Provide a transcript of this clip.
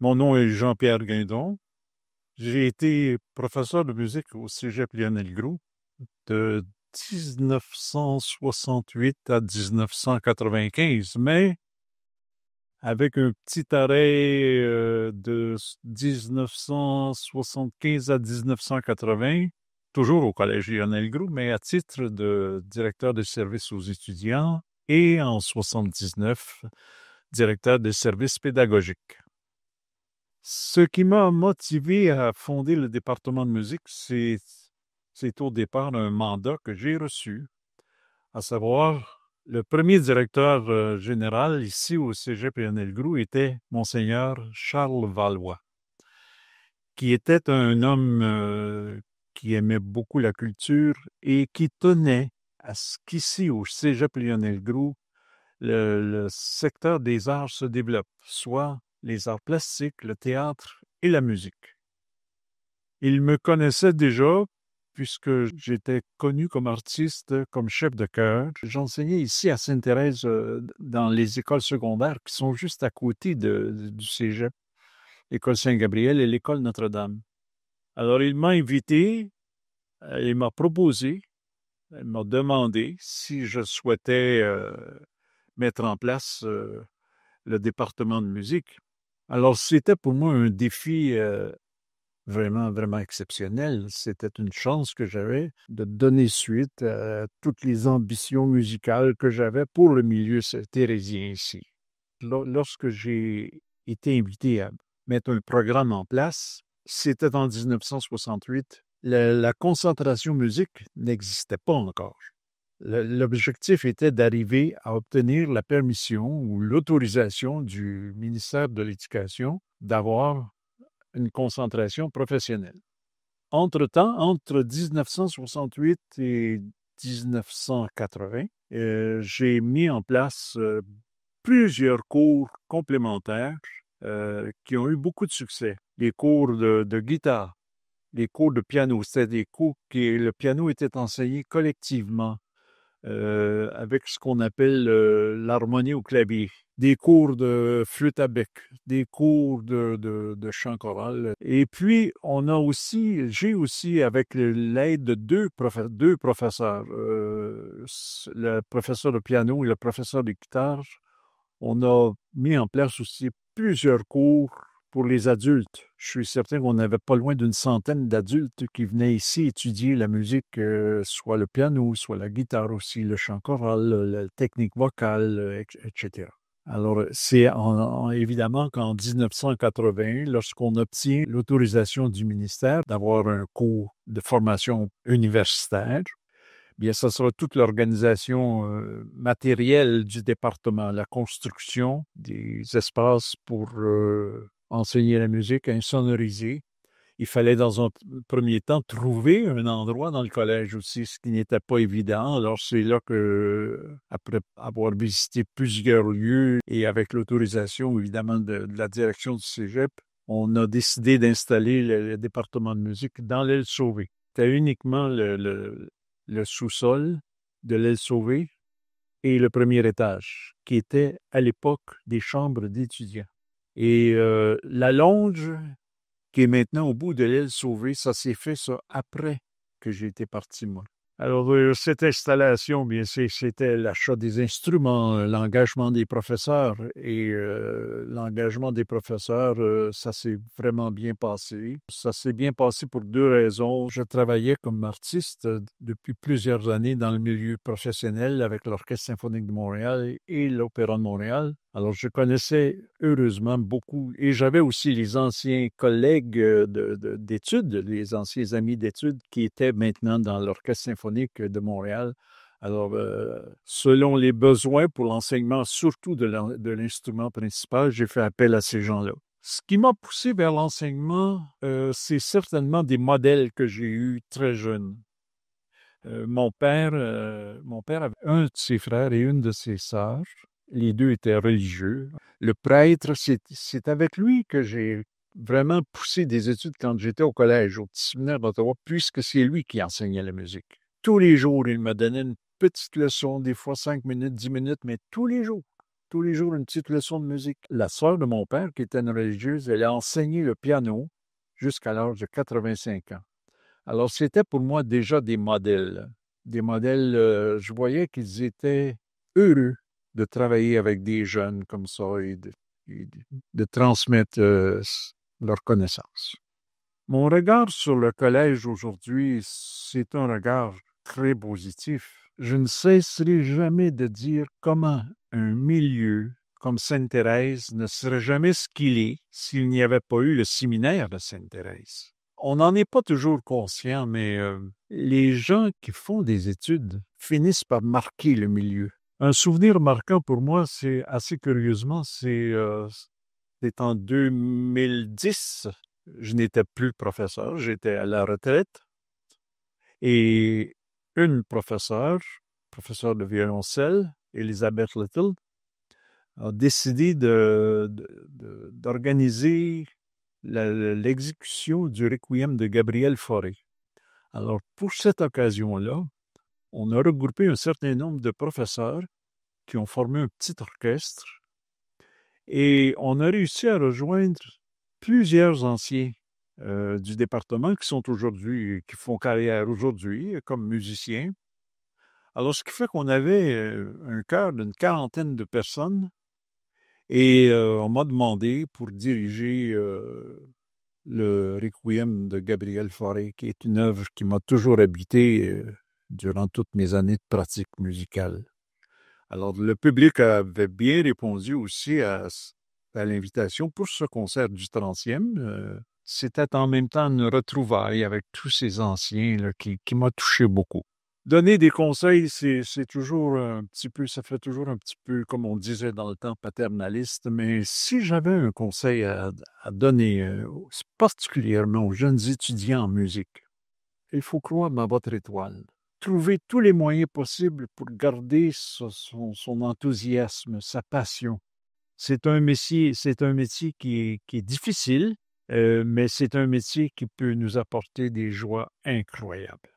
Mon nom est Jean-Pierre Guindon. J'ai été professeur de musique au Cégep Lionel Groulx de 1968 à 1995, mais avec un petit arrêt de 1975 à 1980, toujours au Collège Lionel Groulx, mais à titre de directeur de services aux étudiants et en 79, directeur de services pédagogiques. Ce qui m'a motivé à fonder le département de musique, c'est au départ un mandat que j'ai reçu, à savoir le premier directeur général ici au Cégep Lionel Groulx était Monseigneur Charles Valois, qui était un homme qui aimait beaucoup la culture et qui tenait à ce qu'ici au Cégep Lionel Groulx, le secteur des arts se développe, soit les arts plastiques, le théâtre et la musique. Il me connaissait déjà puisque j'étais connu comme artiste, comme chef de chœur. J'enseignais ici à Sainte-Thérèse dans les écoles secondaires qui sont juste à côté du cégep, l'école Saint-Gabriel et l'école Notre-Dame. Alors il m'a invité, il m'a proposé, il m'a demandé si je souhaitais mettre en place le département de musique. Alors c'était pour moi un défi vraiment, vraiment exceptionnel. C'était une chance que j'avais de donner suite à toutes les ambitions musicales que j'avais pour le milieu thérésien ici. Lorsque j'ai été invité à mettre un programme en place, c'était en 1968. La concentration musique n'existait pas encore. L'objectif était d'arriver à obtenir la permission ou l'autorisation du ministère de l'Éducation d'avoir une concentration professionnelle. Entre-temps, entre 1968 et 1980, j'ai mis en place plusieurs cours complémentaires qui ont eu beaucoup de succès. Les cours de guitare, les cours de piano, c'était des cours qui le piano était enseigné collectivement avec ce qu'on appelle l'harmonie au clavier, des cours de flûte à bec, des cours de chant choral. Et puis, j'ai aussi, avec l'aide de deux professeurs, le professeur de piano et le professeur de guitare, on a mis en place aussi plusieurs cours pour les adultes. Je suis certain qu'on n'avait pas loin d'une centaine d'adultes qui venaient ici étudier la musique, soit le piano, soit la guitare aussi, le chant choral, la technique vocale, etc. Alors, c'est évidemment qu'en 1980, lorsqu'on obtient l'autorisation du ministère d'avoir un cours de formation universitaire, bien, ça sera toute l'organisation matérielle du département, la construction des espaces pour enseigner la musique, insonoriser. Il fallait, dans un premier temps, trouver un endroit dans le collège aussi, ce qui n'était pas évident. Alors, c'est là que, après avoir visité plusieurs lieux et avec l'autorisation, évidemment, de la direction du cégep, on a décidé d'installer le département de musique dans l'aile Sauvé. C'était uniquement le sous-sol de l'aile Sauvé et le premier étage, qui était à l'époque des chambres d'étudiants. Et la longe, qui est maintenant au bout de l'aile Sauvée, ça s'est fait ça après que j'ai été parti, moi. Alors, cette installation, bien, c'était l'achat des instruments, l'engagement des professeurs. Et l'engagement des professeurs, ça s'est vraiment bien passé. Ça s'est bien passé pour deux raisons. Je travaillais comme artiste depuis plusieurs années dans le milieu professionnel avec l'Orchestre symphonique de Montréal et l'Opéra de Montréal. Alors, je connaissais heureusement beaucoup, et j'avais aussi les anciens collègues d'études, les anciens amis d'études qui étaient maintenant dans l'Orchestre symphonique de Montréal. Alors, selon les besoins pour l'enseignement, surtout de l'instrument principal, j'ai fait appel à ces gens-là. Ce qui m'a poussé vers l'enseignement, c'est certainement des modèles que j'ai eus très jeune. Mon père avait un de ses frères et une de ses sœurs. Les deux étaient religieux. Le prêtre, c'est avec lui que j'ai vraiment poussé des études quand j'étais au collège, au petit séminaire d'Ottawa, puisque c'est lui qui enseignait la musique. Tous les jours, il me donnait une petite leçon, des fois 5 minutes, 10 minutes, mais tous les jours. tous les jours une petite leçon de musique. La sœur de mon père, qui était une religieuse, elle a enseigné le piano jusqu'à l'âge de 85 ans. Alors, c'était pour moi déjà des modèles. Des modèles, je voyais qu'ils étaient heureux de travailler avec des jeunes comme ça et de transmettre leurs connaissances. Mon regard sur le collège aujourd'hui, c'est un regard très positif. Je ne cesserai jamais de dire comment un milieu comme Sainte-Thérèse ne serait jamais ce qu'il est s'il n'y avait pas eu le séminaire de Sainte-Thérèse. On n'en est pas toujours conscient, mais les gens qui font des études finissent par marquer le milieu. Un souvenir marquant pour moi, c'est assez curieusement, c'est en 2010. Je n'étais plus professeur, j'étais à la retraite. Et une professeure de violoncelle, Elizabeth Little, a décidé d'organiser l'exécution du requiem de Gabriel Fauré. Alors, pour cette occasion-là, on a regroupé un certain nombre de professeurs qui ont formé un petit orchestre et on a réussi à rejoindre plusieurs anciens du département qui font carrière aujourd'hui comme musiciens. Alors, ce qui fait qu'on avait un chœur d'une 40aine de personnes et on m'a demandé pour diriger le Requiem de Gabriel Fauré, qui est une œuvre qui m'a toujours habité durant toutes mes années de pratique musicale. Alors, le public avait bien répondu aussi à l'invitation pour ce concert du 30e. C'était en même temps une retrouvaille avec tous ces anciens là, qui m'a touché beaucoup. Donner des conseils, c'est toujours un petit peu, ça fait toujours un petit peu, comme on disait dans le temps, paternaliste, mais si j'avais un conseil à donner, particulièrement aux jeunes étudiants en musique, il faut croire dans votre étoile. Trouver tous les moyens possibles pour garder son enthousiasme, sa passion. C'est un métier qui est difficile, mais c'est un métier qui peut nous apporter des joies incroyables.